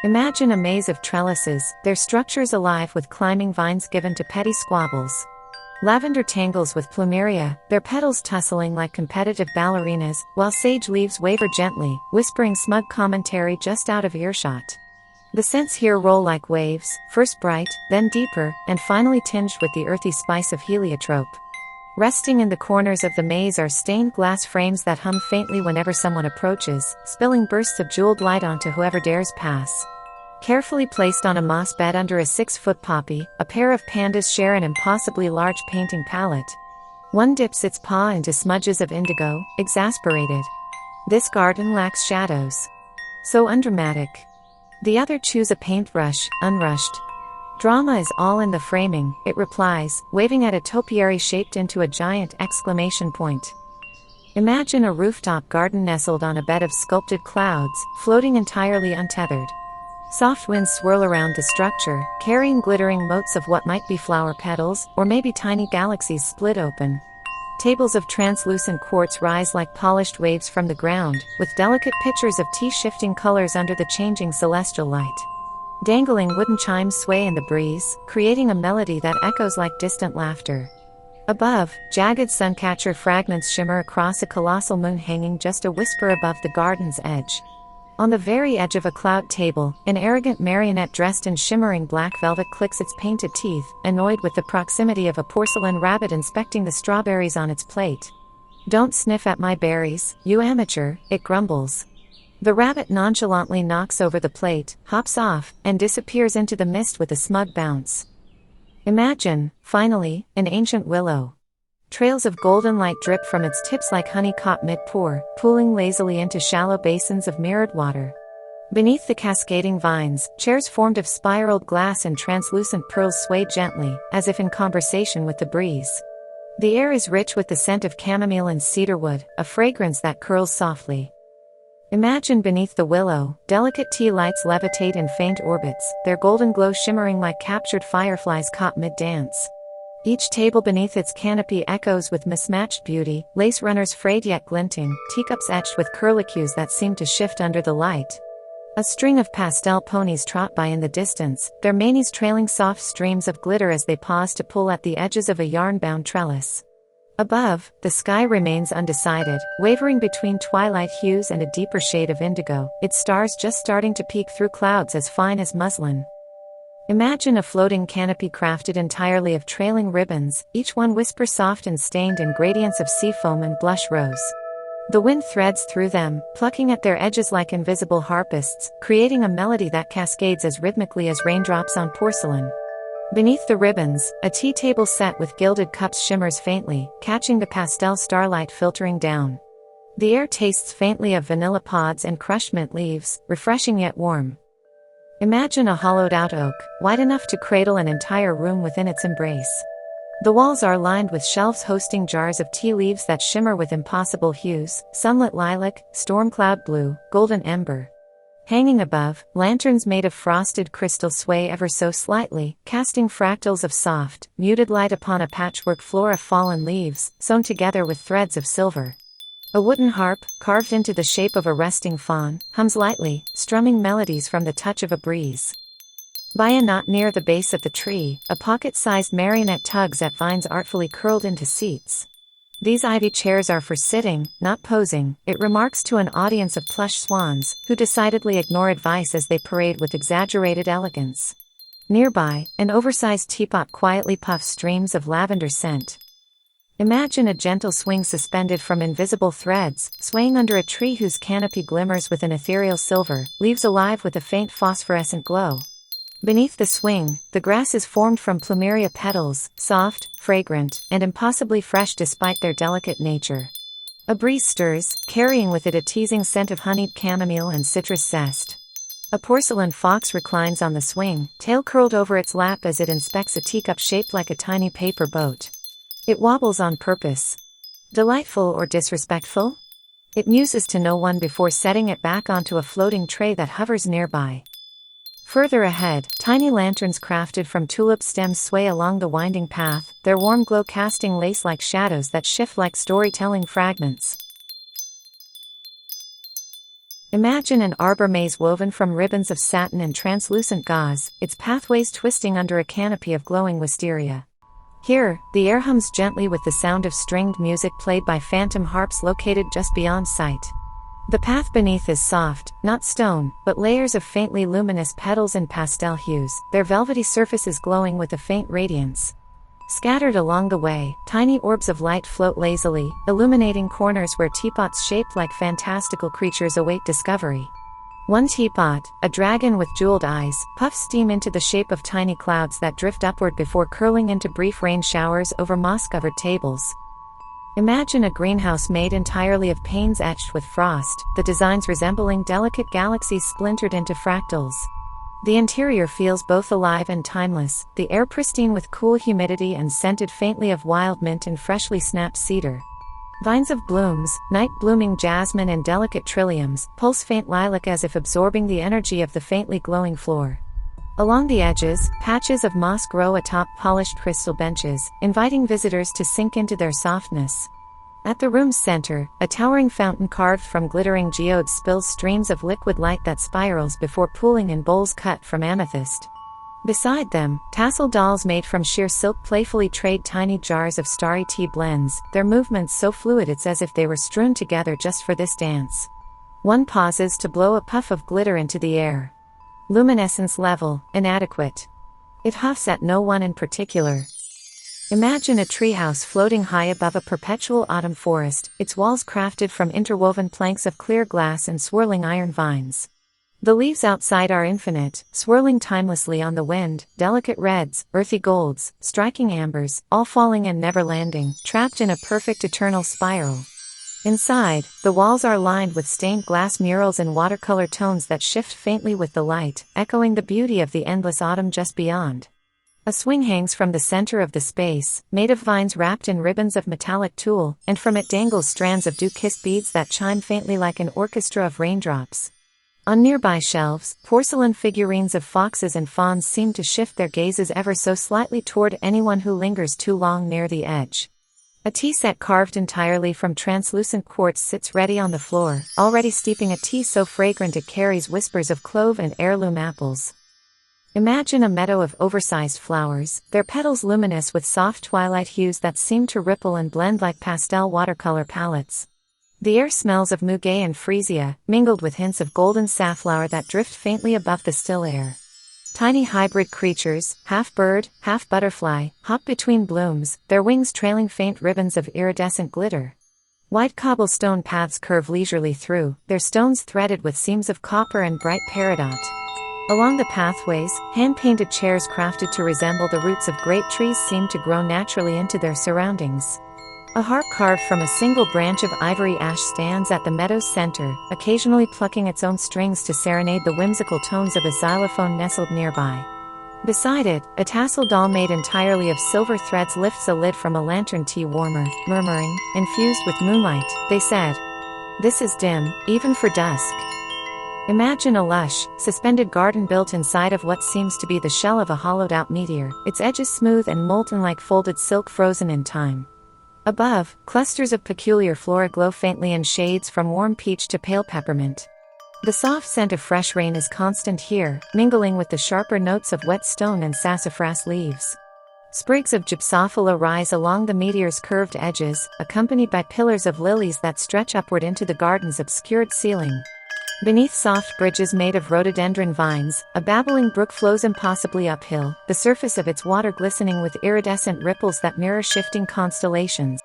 Imagine a maze of trellises, their structures alive with climbing vines given to petty squabbles. Lavender tangles with plumeria, their petals tussling like competitive ballerinas, while sage leaves waver gently, whispering smug commentary just out of earshot. The scents here roll like waves, first bright, then deeper, and finally tinged with the earthy spice of heliotrope. Resting in the corners of the maze are stained glass frames that hum faintly whenever someone approaches, spilling bursts of jeweled light onto whoever dares pass. Carefully placed on a moss bed under a 6-foot poppy, a pair of pandas share an impossibly large painting palette. One dips its paw into smudges of indigo, exasperated. This garden lacks shadows. So undramatic. The other chews a paintbrush, unrushed. Drama is all in the framing, it replies, waving at a topiary shaped into a giant exclamation point. Imagine a rooftop garden nestled on a bed of sculpted clouds, floating entirely untethered. Soft winds swirl around the structure, carrying glittering motes of what might be flower petals, or maybe tiny galaxies split open. Tables of translucent quartz rise like polished waves from the ground, with delicate pictures of tea shifting colors under the changing celestial light. Dangling wooden chimes sway in the breeze, creating a melody that echoes like distant laughter. Above, jagged suncatcher fragments shimmer across a colossal moon hanging just a whisper above the garden's edge. On the very edge of a cloud table, an arrogant marionette dressed in shimmering black velvet clicks its painted teeth, annoyed with the proximity of a porcelain rabbit inspecting the strawberries on its plate. "Don't sniff at my berries, you amateur," it grumbles. The rabbit nonchalantly knocks over the plate, hops off, and disappears into the mist with a smug bounce. Imagine, finally, an ancient willow. Trails of golden light drip from its tips like honey caught mid-pour, pooling lazily into shallow basins of mirrored water. Beneath the cascading vines, chairs formed of spiraled glass and translucent pearls sway gently, as if in conversation with the breeze. The air is rich with the scent of chamomile and cedarwood, a fragrance that curls softly. Imagine beneath the willow, delicate tea lights levitate in faint orbits, their golden glow shimmering like captured fireflies caught mid-dance. Each table beneath its canopy echoes with mismatched beauty, lace runners frayed yet glinting, teacups etched with curlicues that seem to shift under the light. A string of pastel ponies trot by in the distance, their manes trailing soft streams of glitter as they pause to pull at the edges of a yarn-bound trellis. Above, the sky remains undecided, wavering between twilight hues and a deeper shade of indigo, its stars just starting to peek through clouds as fine as muslin. Imagine a floating canopy crafted entirely of trailing ribbons, each one whisper soft and stained in gradients of seafoam and blush rose. The wind threads through them, plucking at their edges like invisible harpists, creating a melody that cascades as rhythmically as raindrops on porcelain. Beneath the ribbons, a tea table set with gilded cups shimmers faintly, catching the pastel starlight filtering down. The air tastes faintly of vanilla pods and crushed mint leaves, refreshing yet warm. Imagine a hollowed-out oak, wide enough to cradle an entire room within its embrace. The walls are lined with shelves hosting jars of tea leaves that shimmer with impossible hues, sunlit lilac, storm cloud blue, golden ember. Hanging above, lanterns made of frosted crystal sway ever so slightly, casting fractals of soft, muted light upon a patchwork floor of fallen leaves, sewn together with threads of silver. A wooden harp, carved into the shape of a resting fawn, hums lightly, strumming melodies from the touch of a breeze. By a knot near the base of the tree, a pocket-sized marionette tugs at vines artfully curled into seats. "These ivy chairs are for sitting, not posing," it remarks to an audience of plush swans, who decidedly ignore advice as they parade with exaggerated elegance. Nearby, an oversized teapot quietly puffs streams of lavender scent. Imagine a gentle swing suspended from invisible threads, swaying under a tree whose canopy glimmers with an ethereal silver, leaves alive with a faint phosphorescent glow. Beneath the swing, the grass is formed from plumeria petals, soft, fragrant, and impossibly fresh despite their delicate nature. A breeze stirs, carrying with it a teasing scent of honeyed chamomile and citrus zest. A porcelain fox reclines on the swing, tail curled over its lap as it inspects a teacup shaped like a tiny paper boat. It wobbles on purpose. Delightful or disrespectful? It muses to no one before setting it back onto a floating tray that hovers nearby. Further ahead, tiny lanterns crafted from tulip stems sway along the winding path, their warm glow casting lace-like shadows that shift like storytelling fragments. Imagine an arbor maze woven from ribbons of satin and translucent gauze, its pathways twisting under a canopy of glowing wisteria. Here, the air hums gently with the sound of stringed music played by phantom harps located just beyond sight. The path beneath is soft, not stone, but layers of faintly luminous petals and pastel hues, their velvety surfaces glowing with a faint radiance. Scattered along the way, tiny orbs of light float lazily, illuminating corners where teapots shaped like fantastical creatures await discovery. One teapot, a dragon with jeweled eyes, puffs steam into the shape of tiny clouds that drift upward before curling into brief rain showers over moss-covered tables. Imagine a greenhouse made entirely of panes etched with frost, the designs resembling delicate galaxies splintered into fractals. The interior feels both alive and timeless, the air pristine with cool humidity and scented faintly of wild mint and freshly snapped cedar. Vines of blooms, night-blooming jasmine and delicate trilliums, pulse faint lilac as if absorbing the energy of the faintly glowing floor. Along the edges, patches of moss grow atop polished crystal benches, inviting visitors to sink into their softness. At the room's center, a towering fountain carved from glittering geodes spills streams of liquid light that spirals before pooling in bowls cut from amethyst. Beside them, tasseled dolls made from sheer silk playfully trade tiny jars of starry tea blends, their movements so fluid it's as if they were strewn together just for this dance. One pauses to blow a puff of glitter into the air. Luminescence level, inadequate. It huffs at no one in particular. Imagine a treehouse floating high above a perpetual autumn forest, its walls crafted from interwoven planks of clear glass and swirling iron vines. The leaves outside are infinite, swirling timelessly on the wind, delicate reds, earthy golds, striking ambers, all falling and never landing, trapped in a perfect eternal spiral. Inside, the walls are lined with stained glass murals in watercolor tones that shift faintly with the light, echoing the beauty of the endless autumn just beyond. A swing hangs from the center of the space, made of vines wrapped in ribbons of metallic tulle, and from it dangles strands of dew-kissed beads that chime faintly like an orchestra of raindrops. On nearby shelves, porcelain figurines of foxes and fawns seem to shift their gazes ever so slightly toward anyone who lingers too long near the edge. A tea set carved entirely from translucent quartz sits ready on the floor, already steeping a tea so fragrant it carries whispers of clove and heirloom apples. Imagine a meadow of oversized flowers, their petals luminous with soft twilight hues that seem to ripple and blend like pastel watercolor palettes. The air smells of muguet and freesia, mingled with hints of golden safflower that drift faintly above the still air. Tiny hybrid creatures, half bird, half butterfly, hop between blooms, their wings trailing faint ribbons of iridescent glitter. Wide cobblestone paths curve leisurely through, their stones threaded with seams of copper and bright peridot. Along the pathways, hand-painted chairs crafted to resemble the roots of great trees seem to grow naturally into their surroundings. A harp carved from a single branch of ivory ash stands at the meadow's center, occasionally plucking its own strings to serenade the whimsical tones of a xylophone nestled nearby. Beside it, a tassel doll made entirely of silver threads lifts a lid from a lantern tea warmer, murmuring, infused with moonlight, they said. This is dim, even for dusk. Imagine a lush, suspended garden built inside of what seems to be the shell of a hollowed-out meteor, its edges smooth and molten like folded silk frozen in time. Above, clusters of peculiar flora glow faintly in shades from warm peach to pale peppermint. The soft scent of fresh rain is constant here, mingling with the sharper notes of wet stone and sassafras leaves. Sprigs of gypsophila rise along the meteor's curved edges, accompanied by pillars of lilies that stretch upward into the garden's obscured ceiling. Beneath soft bridges made of rhododendron vines, a babbling brook flows impossibly uphill, the surface of its water glistening with iridescent ripples that mirror shifting constellations.